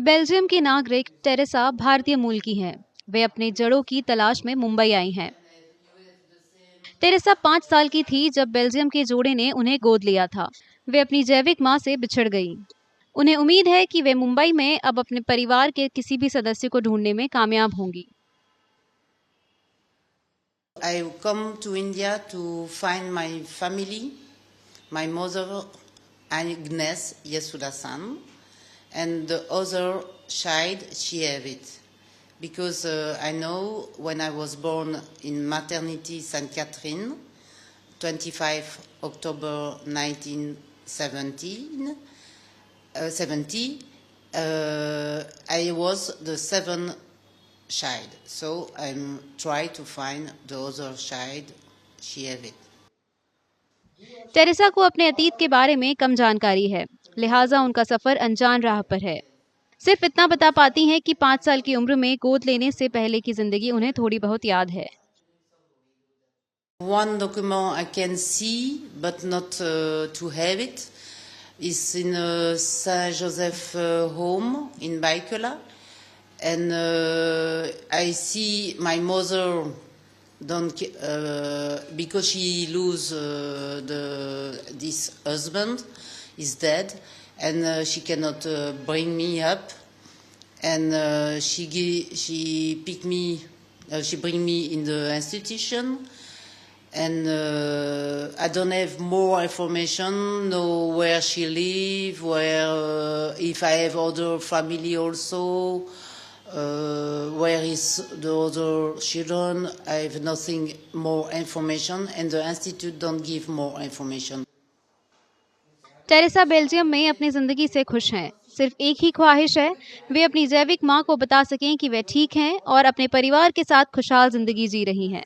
Belgium की नागरिक Teresa भारतीय मूल की हैं। वे अपने जड़ों की तलाश में मुंबई आई हैं। टेरेसा 5 साल की थी जब बेल्जियम के जोड़े ने उन्हें गोद लिया था। वे अपनी जैविक मां से बिछड़ गई। उन्हें उम्मीद है कि वे मुंबई में अब अपने परिवार के किसी भी सदस्य को ढूंढने में कामयाब होंगी। I come to India to find my family, my mother Agnes Yesudasan, and the other child she have it. Because I know when I was born in maternity St. Catherine, 25 October 1917, 70, I was the seventh child. So I'm trying to find the other child she have it. Teresa को अपने अतीत के बारे में कम जानकारी है, लिहाजा उनका सफर अनजान राह पर है। सिर्फ इतना बता पाती हैं कि 5 साल की उम्र में गोद लेने से पहले की जिंदगी उन्हें थोड़ी बहुत याद है। One document I can see, but not to have it, is in Saint Joseph home in Baikola, and I see my mother don't because she lose this husband is dead, and she cannot bring me up, and she pick me, she bring me in the institution. And I don't have more information, know where she live, where if I have other family also, where is the other children. I have nothing more information, and the institute don't give more information. Teresa Belgium में अपनी जिंदगी से खुश हैं। सिर्फ एक ही ख्वाहिश है, वे अपनी जैविक मां को बता सकें कि वे ठीक हैं और अपने परिवार के साथ खुशहाल जिंदगी जी रही हैं।